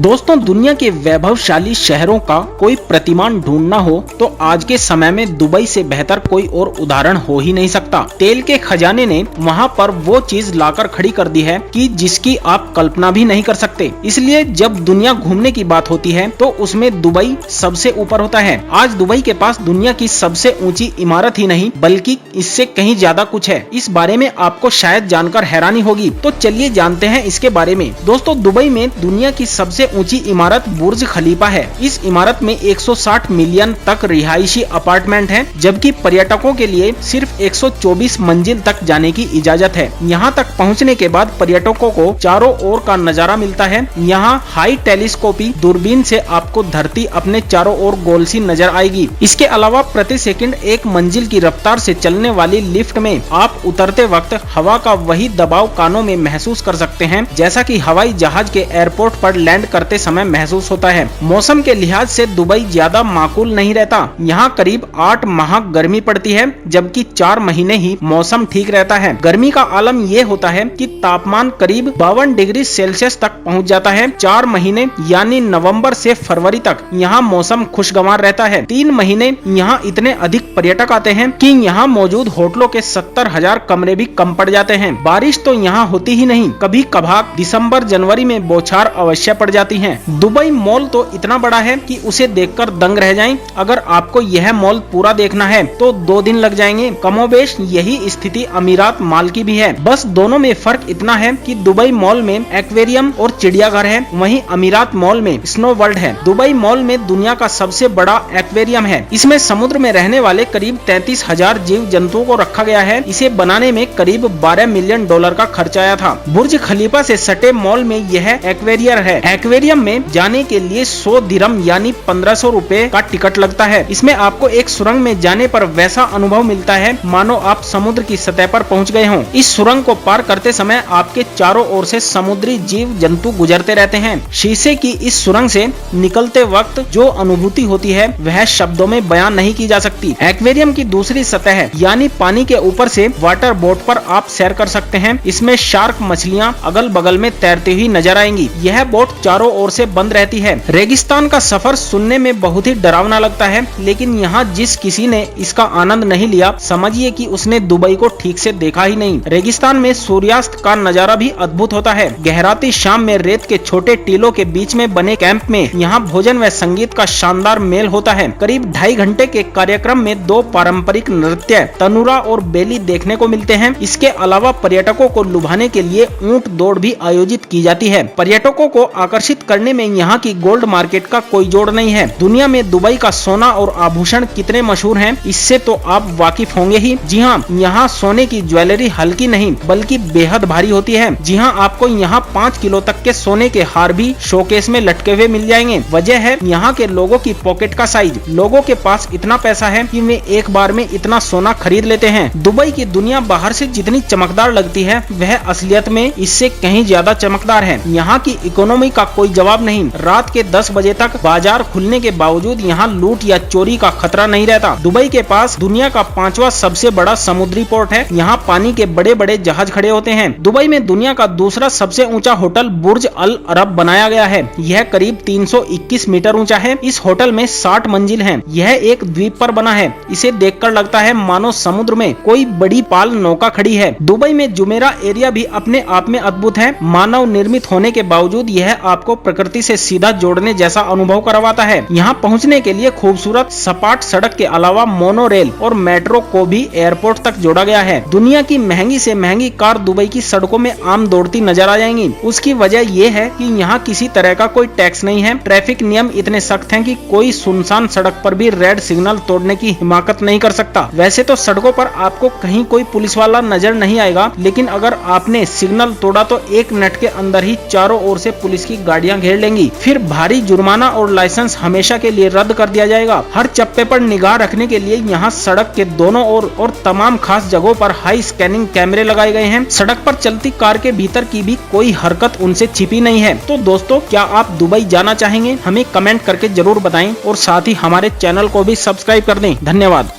दोस्तों, दुनिया के वैभवशाली शहरों का कोई प्रतिमान ढूंढना हो तो आज के समय में दुबई से बेहतर कोई और उदाहरण हो ही नहीं सकता। तेल के खजाने ने वहां पर वो चीज लाकर खड़ी कर दी है कि जिसकी आप कल्पना भी नहीं कर सकते। इसलिए जब दुनिया घूमने की बात होती है तो उसमें दुबई सबसे ऊपर होता है। आज दुबई के पास दुनिया की सबसे ऊंची इमारत ही नहीं बल्कि इससे कहीं ज्यादा कुछ है। इस बारे में आपको शायद जानकर हैरानी होगी, तो चलिए जानते हैं इसके बारे में। दोस्तों, दुबई में दुनिया की सबसे ऊंची इमारत बुर्ज खलीफा है। इस इमारत में 160 मिलियन तक रिहायशी अपार्टमेंट हैं, जबकि पर्यटकों के लिए सिर्फ 124 मंजिल तक जाने की इजाजत है। यहाँ तक पहुँचने के बाद पर्यटकों को चारों ओर का नजारा मिलता है। यहाँ हाई टेलीस्कोपी दूरबीन से आपको धरती अपने चारों ओर गोल सी नजर आएगी। इसके अलावा प्रति सेकंड 1 मंजिल की रफ्तार से चलने वाली लिफ्ट में आप उतरते वक्त हवा का वही दबाव कानों में महसूस कर सकते हैं जैसा कि हवाई जहाज के एयरपोर्ट पर लैंड करते समय महसूस होता है। मौसम के लिहाज से दुबई ज्यादा माकूल नहीं रहता। यहाँ करीब 8 माह गर्मी पड़ती है, जबकि 4 महीने ही मौसम ठीक रहता है। गर्मी का आलम ये होता है कि तापमान करीब 52 डिग्री सेल्सियस तक पहुँच जाता है। 4 महीने यानी नवंबर से फरवरी तक यहाँ मौसम खुशगवार रहता है। 3 महीने यहाँ इतने अधिक पर्यटक आते हैं कि यहाँ मौजूद होटलों के 70,000 कमरे भी कम पड़ जाते हैं। बारिश तो यहाँ होती ही नहीं, कभी कभार दिसंबर जनवरी में बौछार अवश्य पड़ जाती है। दुबई मॉल तो इतना बड़ा है कि उसे देखकर दंग रह जाएं। अगर आपको यह मॉल पूरा देखना है तो 2 दिन लग जाएंगे। कमोबेश यही स्थिति अमीरात मॉल की भी है। बस दोनों में फर्क इतना है कि दुबई मॉल में एक्वेरियम और चिड़ियाघर है, वहीं अमीरात मॉल में स्नो वर्ल्ड है। दुबई मॉल में दुनिया का सबसे बड़ा एक्वेरियम है। इसमें समुद्र में रहने वाले करीब 33,000 जीव जंतुओं को रखा गया है। इसे बनाने में करीब $12 मिलियन का खर्च आया था। बुर्ज खलीफा से सटे मॉल में यह एक्वेरियम है। एक्वेरियम में जाने के लिए 100 दिरहम यानी 1500 रुपए का टिकट लगता है। इसमें आपको एक सुरंग में जाने पर वैसा अनुभव मिलता है मानो आप समुद्र की सतह पर पहुंच गए हों। इस सुरंग को पार करते समय आपके चारों ओर से समुद्री जीव जंतु गुजरते रहते हैं। शीशे की इस सुरंग से निकलते वक्त जो अनुभूति होती है वह शब्दों में बयान नहीं की जा सकती। एक्वेरियम की दूसरी सतह यानी पानी के ऊपर से वाटर बोट पर आप सैर कर सकते हैं। इसमें शार्क मछलियाँ अगल बगल में तैरती हुई नजर आएंगी। यह बोट चारों ओर से बंद रहती है। रेगिस्तान का सफर सुनने में बहुत ही डरावना लगता है, लेकिन यहाँ जिस किसी ने इसका आनंद नहीं लिया समझिए कि उसने दुबई को ठीक से देखा ही नहीं। रेगिस्तान में सूर्यास्त का नजारा भी अद्भुत होता है। गहराती शाम में रेत के छोटे टीलों के बीच में बने कैंप में यहाँ भोजन व संगीत का शानदार मेल होता है। करीब 2.5 घंटे के कार्यक्रम में 2 पारंपरिक नृत्य तनुरा और बेली देखने को मिलते हैं। इसके अलावा पर्यटकों को लुभाने के लिए ऊंट दौड़ भी आयोजित की जाती है। पर्यटकों को आकर्षित करने में यहाँ की गोल्ड मार्केट का कोई जोड़ नहीं है। दुनिया में दुबई का सोना और आभूषण कितने मशहूर हैं, इससे तो आप वाकिफ होंगे ही। जी हाँ, यहाँ सोने की ज्वेलरी हल्की नहीं बल्कि बेहद भारी होती है। जी हाँ, आपको यहाँ 5 किलो तक के सोने के हार भी शोकेस में लटके हुए मिल जाएंगे। वजह है यहाँ के लोगों की पॉकेट का साइज। लोगों के पास इतना पैसा है कि वे एक बार में इतना सोना खरीद लेते हैं। दुबई की दुनिया बाहर से जितनी चमकदार लगती है वह असलियत में इससे कहीं ज्यादा चमकदार है। यहाँ की इकोनॉमी का कोई जवाब नहीं। रात के 10 बजे तक बाजार खुलने के बावजूद यहाँ लूट या चोरी का खतरा नहीं रहता। दुबई के पास दुनिया का 5वां सबसे बड़ा समुद्री पोर्ट है। यहाँ पानी के बड़े बड़े जहाज खड़े होते हैं। दुबई में दुनिया का दूसरा सबसे ऊंचा होटल बुर्ज अल अरब बनाया गया है। यह करीब 321 मीटर ऊंचा है। इस होटल में 60 मंजिल है। यह एक द्वीप पर बना है। इसे देखकर लगता है मानो समुद्र में कोई बड़ी पाल नौका खड़ी है। दुबई में जुमेरा एरिया भी अपने आप में अद्भुत है। मानव निर्मित होने के बावजूद यह आपको प्रकृति से सीधा जोड़ने जैसा अनुभव करवाता है। यहाँ पहुँचने के लिए खूबसूरत सपाट सड़क के अलावा मोनोरेल और मेट्रो को भी एयरपोर्ट तक जोड़ा गया है। दुनिया की महंगी से महंगी कार दुबई की सड़कों में आम दौड़ती नजर आ जाएंगी। उसकी वजह यह है कि यहाँ किसी तरह का कोई टैक्स नहीं है। ट्रैफिक नियम इतने सख्त हैं कि कोई सुनसान सड़क पर भी रेड सिग्नल तोड़ने की हिमाकत नहीं कर सकता। वैसे तो सड़कों पर आपको कहीं कोई पुलिस वाला नजर नहीं आएगा, लेकिन अगर आपने सिग्नल तोड़ा तो 1 मिनट के अंदर ही चारों ओर से पुलिस की गाड़ियां घेर लेंगी। फिर भारी जुर्माना और लाइसेंस हमेशा के लिए रद्द कर दिया जाएगा। हर चप्पे पर निगाह रखने के लिए यहाँ सड़क के दोनों ओर और तमाम खास जगहों पर हाई स्कैनिंग कैमरे लगाए गए हैं। सड़क पर चलती कार के भीतर की भी कोई हरकत उनसे छिपी नहीं है। तो दोस्तों, क्या आप दुबई जाना चाहेंगे? हमें कमेंट करके जरूर बताएं और साथ ही हमारे चैनल को भी सब्सक्राइब कर दें। धन्यवाद।